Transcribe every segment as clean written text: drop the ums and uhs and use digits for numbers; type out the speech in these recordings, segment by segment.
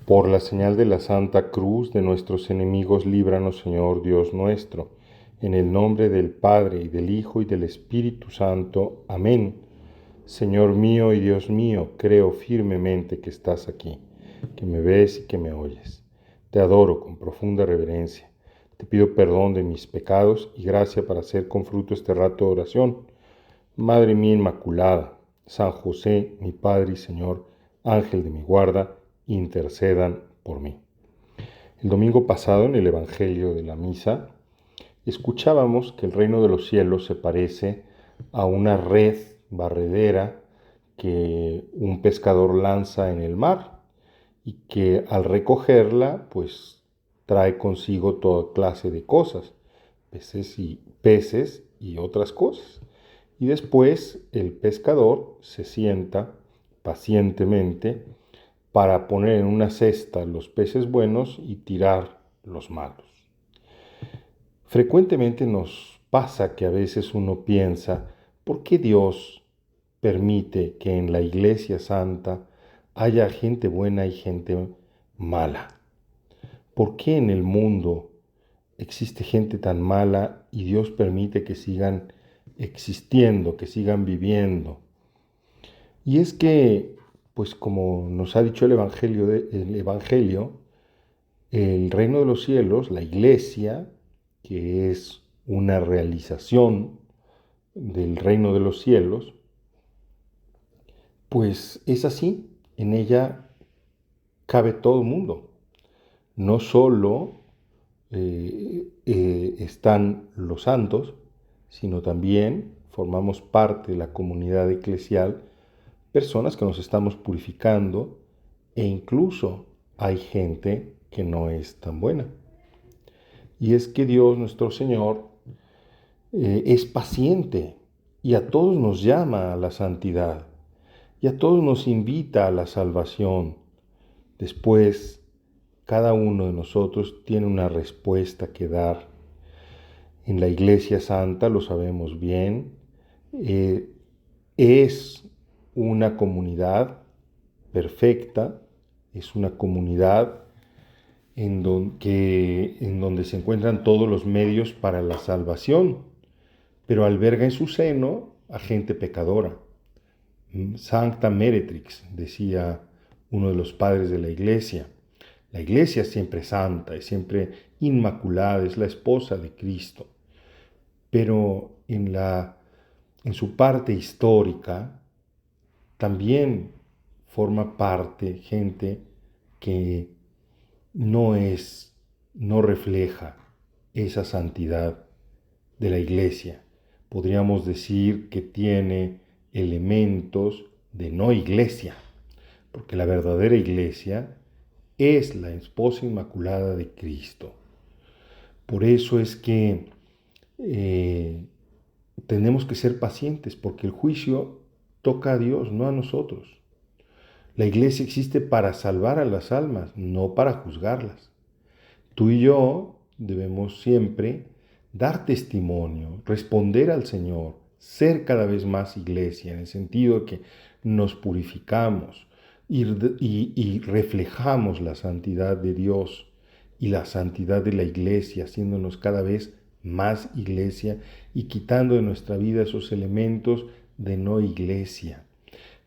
Por la señal de la Santa Cruz de nuestros enemigos, líbranos, Señor Dios nuestro. En el nombre del Padre, y del Hijo, y del Espíritu Santo. Amén. Señor mío y Dios mío, creo firmemente que estás aquí, que me ves y que me oyes. Te adoro con profunda reverencia. Te pido perdón de mis pecados y gracia para hacer con fruto este rato de oración. Madre mía Inmaculada, San José, mi Padre y Señor, Ángel de mi guarda, intercedan por mí. El domingo pasado, en el Evangelio de la Misa, escuchábamos que el reino de los cielos se parece a una red barredera que un pescador lanza en el mar y que al recogerla, pues trae consigo toda clase de cosas, peces y otras cosas. Y después el pescador se sienta pacientemente para poner en una cesta los peces buenos y tirar los malos. Frecuentemente nos pasa que a veces uno piensa, ¿por qué Dios permite que en la Iglesia Santa haya gente buena y gente mala? ¿Por qué en el mundo existe gente tan mala y Dios permite que sigan existiendo, que sigan viviendo? Y es que, pues como nos ha dicho el Evangelio, el reino de los cielos, la Iglesia, que es una realización del reino de los cielos, pues es así, en ella cabe todo el mundo. No solo están los santos, sino también formamos parte de la comunidad eclesial, personas que nos estamos purificando e incluso hay gente que no es tan buena. Y es que Dios nuestro Señor es paciente y a todos nos llama a la santidad y a todos nos invita a la salvación. Después, cada uno de nosotros tiene una respuesta que dar. En la Iglesia Santa, lo sabemos bien, es una comunidad perfecta, es una comunidad en donde se encuentran todos los medios para la salvación, pero alberga en su seno a gente pecadora. Sancta Meretrix, decía uno de los padres de la Iglesia. La Iglesia es siempre santa, es siempre inmaculada, es la esposa de Cristo. Pero en su parte histórica también forma parte gente que no refleja esa santidad de la Iglesia. Podríamos decir que tiene elementos de no iglesia, porque la verdadera iglesia es la esposa inmaculada de Cristo. Por eso es que tenemos que ser pacientes, porque el juicio toca a Dios, no a nosotros. La iglesia existe para salvar a las almas, no para juzgarlas. Tú y yo debemos siempre dar testimonio, responder al Señor, ser cada vez más iglesia, en el sentido de que nos purificamos y reflejamos la santidad de Dios y la santidad de la iglesia, haciéndonos cada vez más iglesia y quitando de nuestra vida esos elementos de no iglesia.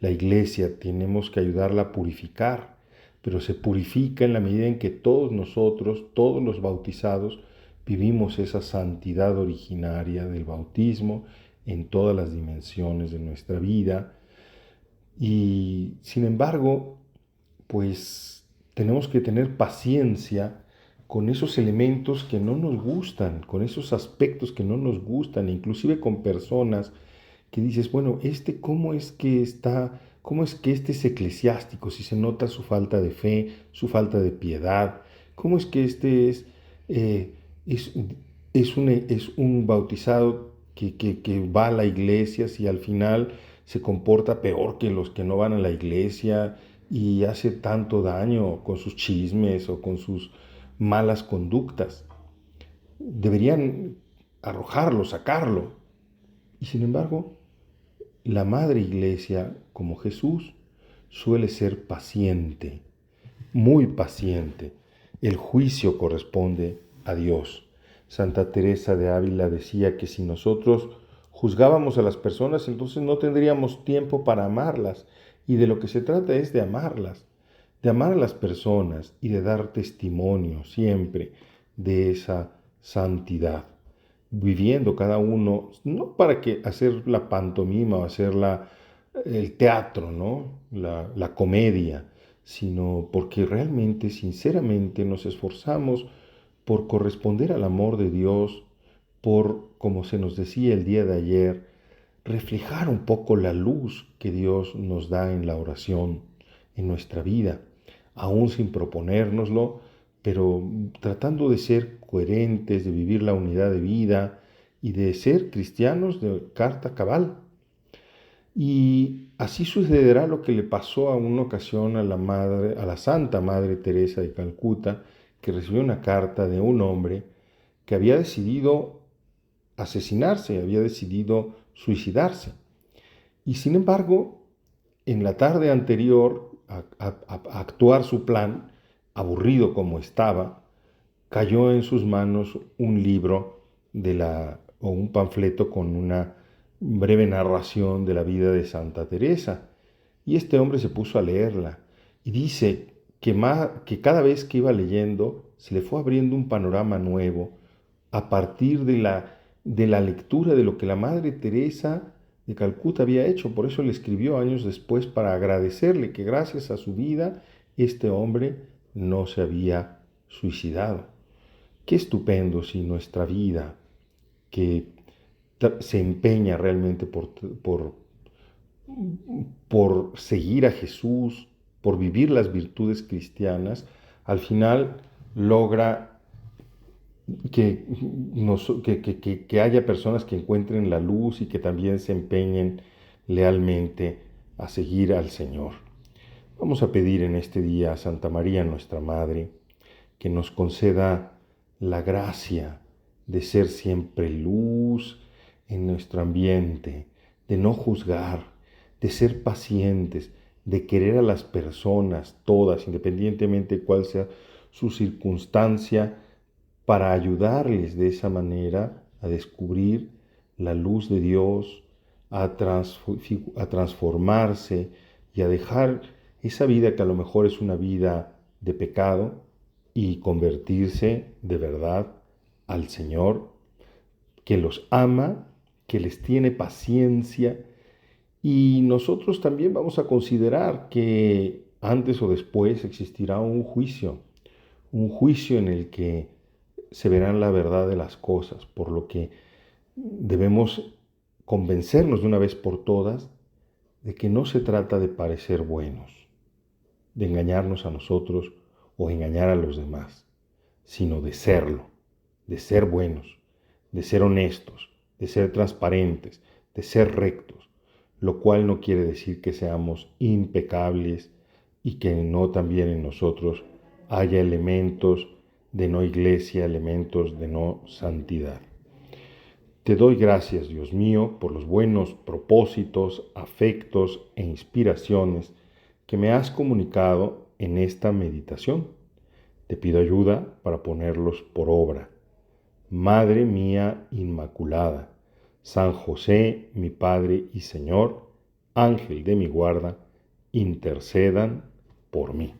La iglesia tenemos que ayudarla a purificar, pero se purifica en la medida en que todos nosotros, todos los bautizados, vivimos esa santidad originaria del bautismo en todas las dimensiones de nuestra vida. Y sin embargo, pues tenemos que tener paciencia con esos elementos que no nos gustan, con esos aspectos que no nos gustan, inclusive con personas que dices, bueno, ¿cómo es que este es eclesiástico? Si se nota su falta de fe, su falta de piedad, ¿cómo es que es un bautizado que va a la iglesia si al final se comporta peor que los que no van a la iglesia y hace tanto daño con sus chismes o con sus malas conductas? Deberían arrojarlo, sacarlo. Y sin embargo, la Madre Iglesia, como Jesús, suele ser paciente muy paciente. El juicio corresponde a Dios. Santa Teresa de Ávila decía que si nosotros juzgábamos a las personas, entonces no tendríamos tiempo para amarlas. Y de lo que se trata es de amarlas, de amar a las personas y de dar testimonio siempre de esa santidad, viviendo cada uno, no para que hacer la pantomima o hacer el teatro, ¿no? La comedia, sino porque realmente, sinceramente, nos esforzamos por corresponder al amor de Dios, por, como se nos decía el día de ayer, reflejar un poco la luz que Dios nos da en la oración, en nuestra vida, aún sin proponérnoslo, pero tratando de ser coherentes, de vivir la unidad de vida y de ser cristianos de carta cabal. Y así sucederá lo que le pasó a una ocasión a la Santa Madre Teresa de Calcuta, que recibió una carta de un hombre que había decidido asesinarse, había decidido suicidarse. Y sin embargo, en la tarde anterior a actuar su plan, aburrido como estaba, cayó en sus manos un libro o un panfleto con una breve narración de la vida de Santa Teresa. Y este hombre se puso a leerla y dice que cada vez que iba leyendo se le fue abriendo un panorama nuevo a partir de la lectura de lo que la Madre Teresa de Calcuta había hecho. Por eso le escribió años después para agradecerle que gracias a su vida este hombre no se había suicidado. Qué estupendo si nuestra vida, que se empeña realmente por seguir a Jesús, por vivir las virtudes cristianas, al final logra que haya personas que encuentren la luz y que también se empeñen lealmente a seguir al Señor. Vamos a pedir en este día a Santa María, nuestra Madre, que nos conceda la gracia de ser siempre luz en nuestro ambiente, de no juzgar, de ser pacientes, de querer a las personas, todas, independientemente de cuál sea su circunstancia, para ayudarles de esa manera a descubrir la luz de Dios, a transformarse y a dejar esa vida que a lo mejor es una vida de pecado y convertirse de verdad al Señor, que los ama, que les tiene paciencia. Y nosotros también vamos a considerar que antes o después existirá un juicio en el que se verán la verdad de las cosas, por lo que debemos convencernos de una vez por todas de que no se trata de parecer buenos, de engañarnos a nosotros o engañar a los demás, sino de serlo, de ser buenos, de ser honestos, de ser transparentes, de ser rectos, lo cual no quiere decir que seamos impecables y que no también en nosotros haya elementos de no iglesia, elementos de no santidad. Te doy gracias, Dios mío, por los buenos propósitos, afectos e inspiraciones que me has comunicado en esta meditación. Te pido ayuda para ponerlos por obra. Madre mía Inmaculada, San José, mi Padre y Señor, Ángel de mi guarda, intercedan por mí.